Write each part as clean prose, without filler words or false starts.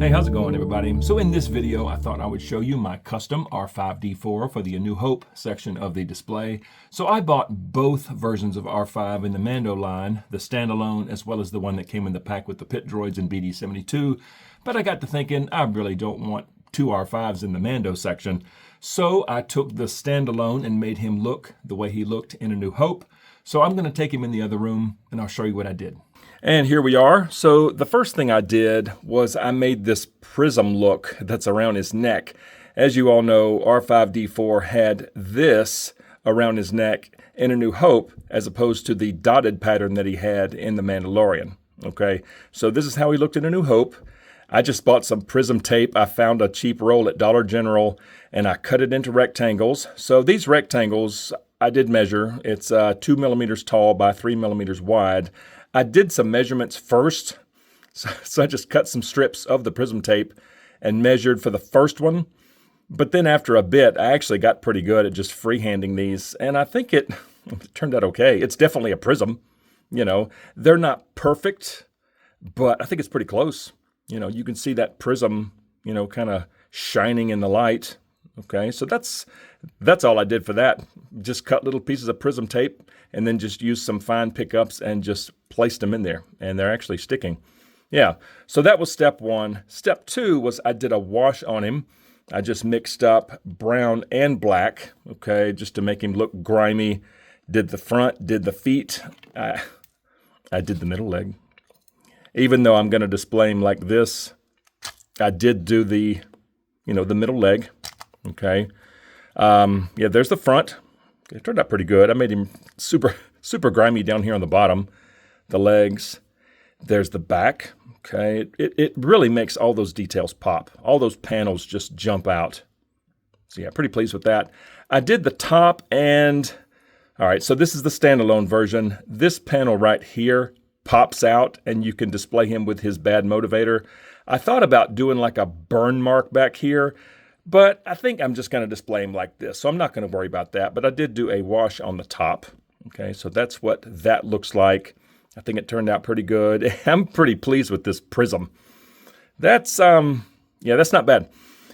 Hey, how's it going, everybody? So in this video, I thought I would show you my custom R5-D4 for the A New Hope section of the display. So I bought both versions of R5 in the Mando line, the standalone, as well as the one that came in the pack with the pit droids and BD-72. But I got to thinking, I really don't want two R5s in the Mando section. So I took the standalone and made him look the way he looked in A New Hope. So I'm going to take him in the other room and I'll show you what I did. And here we are. So the first thing I did was I made this prism look that's around his neck. As you all know, R5-D4 had this around his neck in A New Hope as opposed to the dotted pattern that he had in The Mandalorian. Okay, so this is how he looked in A New Hope. I just bought some Prism tape. I found a cheap roll at Dollar General and I cut it into rectangles. So these rectangles I did measure. It's 2 millimeters tall by 3 millimeters wide. I did some measurements first, so I just cut some strips of the Prism tape and measured for the first one. But then after a bit, I actually got pretty good at just freehanding these, and I think it turned out okay. It's definitely a prism. You know, they're not perfect, but I think it's pretty close. You know, you can see that prism, you know, kind of shining in the light. Okay, so that's all I did for that. Just cut little pieces of Prism tape and then just used some fine pickups and just placed them in there, and they're actually sticking. Yeah, so that was step one. Step two was I did a wash on him. I just mixed up brown and black, okay, just to make him look grimy. Did the front, did the feet. I did the middle leg. Even though I'm going to display him like this, I did do the, you know, the middle leg. Okay. Yeah, there's the front. It turned out pretty good. I made him super grimy down here on the bottom. The legs. There's the back. Okay. It really makes all those details pop. All those panels just jump out. So yeah, pretty pleased with that. I did the top and, all right, so this is the standalone version. This panel right here pops out and you can display him with his bad motivator. I thought about doing like a burn mark back here, but I think I'm just going to display him like this. So I'm not going to worry about that. But I did do a wash on the top. Okay, so that's what that looks like. I think it turned out pretty good. I'm pretty pleased with this prism. That's, yeah, that's not bad.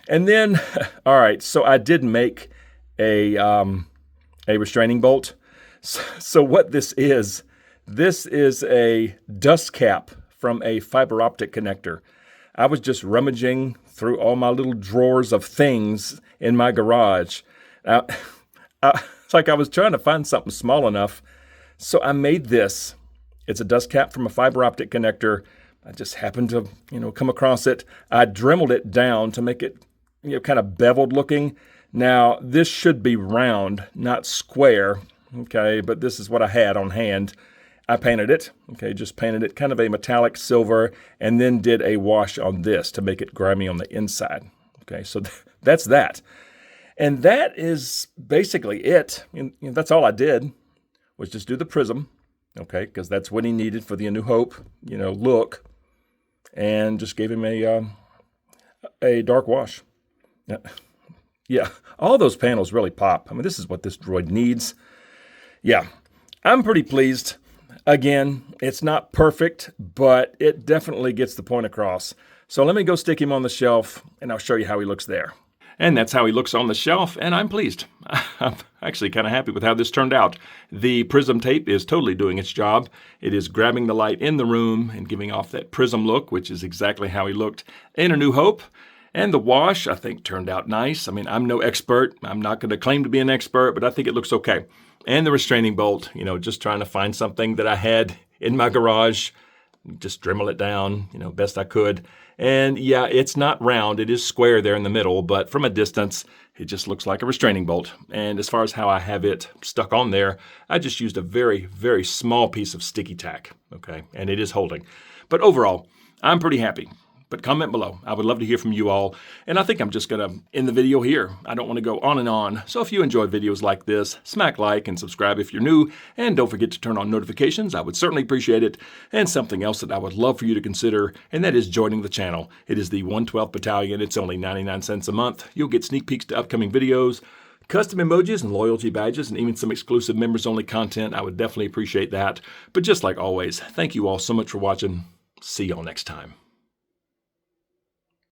And then, all right, so I did make a restraining bolt. So what this is a dust cap from a fiber optic connector. I was just rummaging through all my little drawers of things in my garage. It's like I was trying to find something small enough. So I made this. It's a dust cap from a fiber optic connector. I just happened to, you know, come across it. I dremeled it down to make it, you know, kind of beveled looking. Now, this should be round, not square. Okay, but this is what I had on hand. I painted it, okay, just painted it kind of a metallic silver and then did a wash on this to make it grimy on the inside. Okay, so that's that. And that is basically it. And, you know, that's all I did was just do the prism, okay, because that's what he needed for the A New Hope, you know, look, and just gave him a dark wash. Yeah, all those panels really pop. I mean, this is what this droid needs. Yeah, I'm pretty pleased. Again, it's not perfect, but it definitely gets the point across. So let me go stick him on the shelf, and I'll show you how he looks there. And that's how he looks on the shelf, and I'm pleased. I'm actually kind of happy with how this turned out. The Prism tape is totally doing its job. It is grabbing the light in the room and giving off that prism look, which is exactly how he looked in A New Hope. And the wash, I think, turned out nice. I mean, I'm no expert. I'm not going to claim to be an expert, but I think it looks okay. And the restraining bolt, you know, just trying to find something that I had in my garage, just dremel it down, you know, best I could. And yeah, it's not round. It is square there in the middle, but from a distance, it just looks like a restraining bolt. And as far as how I have it stuck on there, I just used a very, very small piece of sticky tack, okay? And it is holding. But overall, I'm pretty happy. But comment below. I would love to hear from you all. And I think I'm just going to end the video here. I don't want to go on and on. So if you enjoy videos like this, smack like and subscribe if you're new. And don't forget to turn on notifications. I would certainly appreciate it. And something else that I would love for you to consider, and that is joining the channel. It is the 112th Battalion. It's only 99 cents a month. You'll get sneak peeks to upcoming videos, custom emojis and loyalty badges, and even some exclusive members-only content. I would definitely appreciate that. But just like always, thank you all so much for watching. See y'all next time.